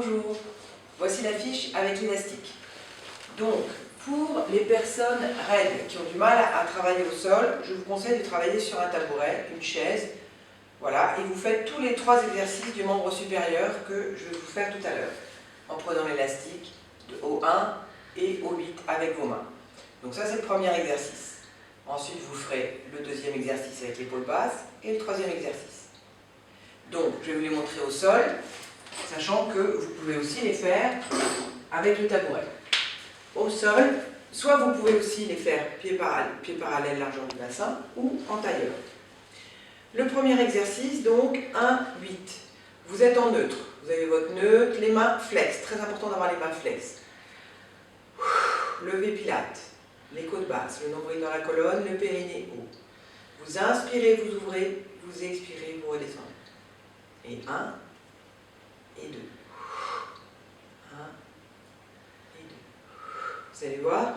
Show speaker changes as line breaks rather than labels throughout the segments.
Bonjour, voici la fiche avec l'élastique. Donc, pour les personnes raides qui ont du mal à travailler au sol, je vous conseille de travailler sur un tabouret, une chaise, voilà, et vous faites tous les 3 exercices du membre supérieur que je vais vous faire tout à l'heure, en prenant l'élastique au 1 et au 8 avec vos mains. Donc ça c'est le premier exercice. Ensuite vous ferez le deuxième exercice avec l'épaule basse et le troisième exercice. Donc je vais vous les montrer au sol, sachant que vous pouvez aussi les faire avec le tabouret. Au sol, soit vous pouvez aussi les faire pieds parallèles largeur du bassin ou en tailleur. Le premier exercice, donc 1, 8. Vous êtes en neutre, vous avez votre neutre, les mains flex, très important d'avoir les mains flex. Levez pilate, les côtes basses, le nombril dans la colonne, le périnée haut. Vous inspirez, vous ouvrez, vous expirez, vous redescendez. Et 1 et 2. 1 et 2. Vous allez voir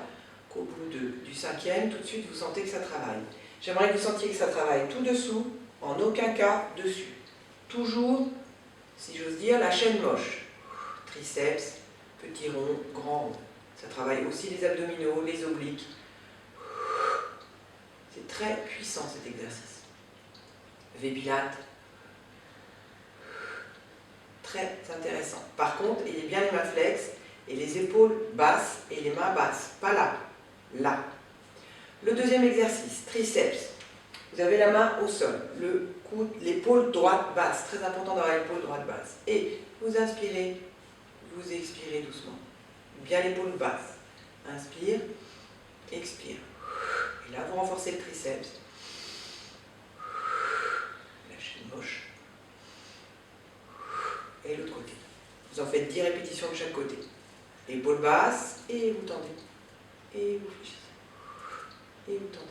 qu'au bout du 5e, tout de suite, vous sentez que ça travaille. J'aimerais que vous sentiez que ça travaille tout dessous, en aucun cas dessus. Toujours, si j'ose dire, la chaîne moche. Triceps, petit rond, grand rond. Ça travaille aussi les abdominaux, les obliques. C'est très puissant cet exercice. V-pilate. Très intéressant. Par contre, il est bien les mains flex et les épaules basses et les mains basses. Pas là, là. Le deuxième exercice, triceps. Vous avez la main au sol, le coude, l'épaule droite basse. Très important d'avoir l'épaule droite basse. Et vous inspirez, vous expirez doucement. Bien l'épaule basse. Inspire, expire. Et là, vous renforcez le triceps. Lâchez le moche. Et l'autre côté. Vous en faites 10 répétitions de chaque côté. Épaule basse, et vous tendez. Et vous fléchissez. Et vous tendez.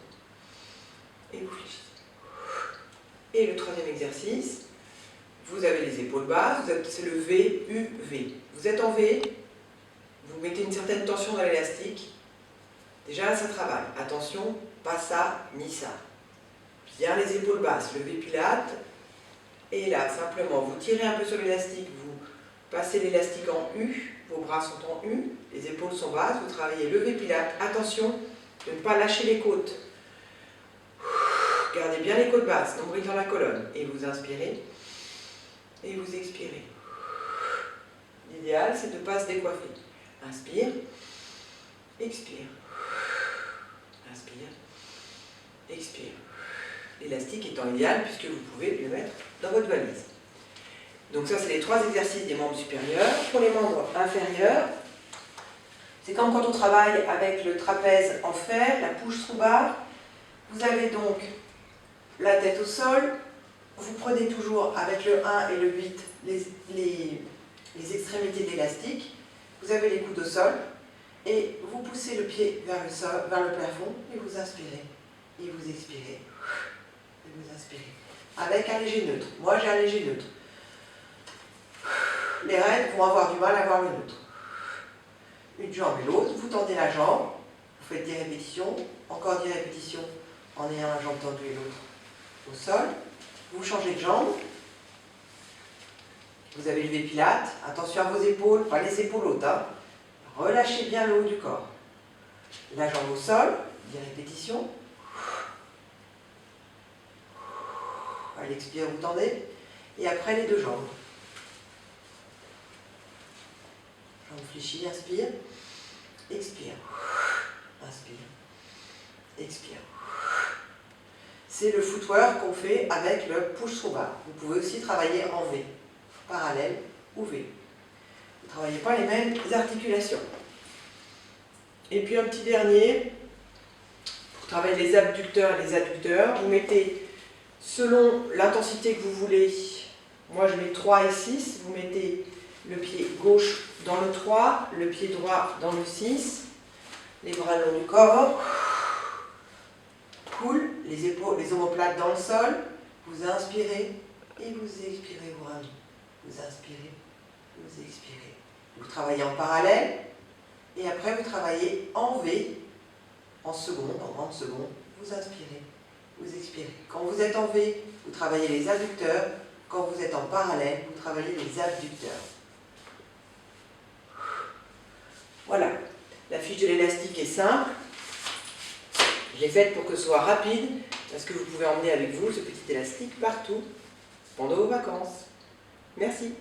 Et vous fléchissez. Et le troisième exercice, vous avez les épaules basses, c'est le V, U, V. Vous êtes en V, vous mettez une certaine tension dans l'élastique. Déjà, ça travaille. Attention, pas ça, ni ça. Bien les épaules basses, le V-pilate. Et là, simplement, vous tirez un peu sur l'élastique, vous passez l'élastique en U, vos bras sont en U, les épaules sont basses, vous travaillez le V-pilate. Attention de ne pas lâcher les côtes. Gardez bien les côtes basses, nombril dans la colonne. Et vous inspirez, et vous expirez. L'idéal, c'est de ne pas se décoiffer. Inspire, expire. Inspire, expire. L'élastique étant idéal puisque vous pouvez le mettre dans votre valise. Donc ça, c'est les 3 exercices des membres supérieurs. Pour les membres inférieurs, c'est comme quand on travaille avec le trapèze en fer, la push through bar. Vous avez donc la tête au sol. Vous prenez toujours avec le 1 et le 8 les extrémités de l'élastique. Vous avez les coudes au sol. Et vous poussez le pied vers le sol, vers le plafond, et vous inspirez. Et vous expirez. Et vous inspirez. Avec un léger neutre. Moi, j'ai un léger neutre. Les raides vont avoir du mal à avoir le neutre. Une jambe et l'autre. Vous tendez la jambe. Vous faites 10 répétitions. Encore 10 répétitions en ayant la jambe tendue et l'autre au sol. Vous changez de jambe. Vous avez le V-pilate. Attention à vos épaules, pas les épaules hautes. Hein. Relâchez bien le haut du corps. La jambe au sol, 10 répétitions. À l'expire, vous tendez. Et après, les 2 jambes. Jambe fléchie, inspire. Expire. Inspire. Expire. C'est le footwork qu'on fait avec le push through bar. Vous pouvez aussi travailler en V, parallèle ou V. Vous ne travaillez pas les mêmes articulations. Et puis un petit dernier, pour travailler les abducteurs et les adducteurs, vous mettez, selon l'intensité que vous voulez, moi je mets 3 et 6, vous mettez le pied gauche dans le 3, le pied droit dans le 6, les bras le long du corps, cool, les épaules, les omoplates dans le sol, vous inspirez et vous expirez vos ramenez. Vous inspirez, vous expirez. Vous travaillez en parallèle et après vous travaillez en V, en seconde, en grande seconde. Vous inspirez, vous expirez. Quand vous êtes en V, vous travaillez les adducteurs. Quand vous êtes en parallèle, vous travaillez les abducteurs. Voilà, la fiche de l'élastique est simple. Je l'ai faite pour que ce soit rapide, parce que vous pouvez emmener avec vous ce petit élastique partout pendant vos vacances. Merci.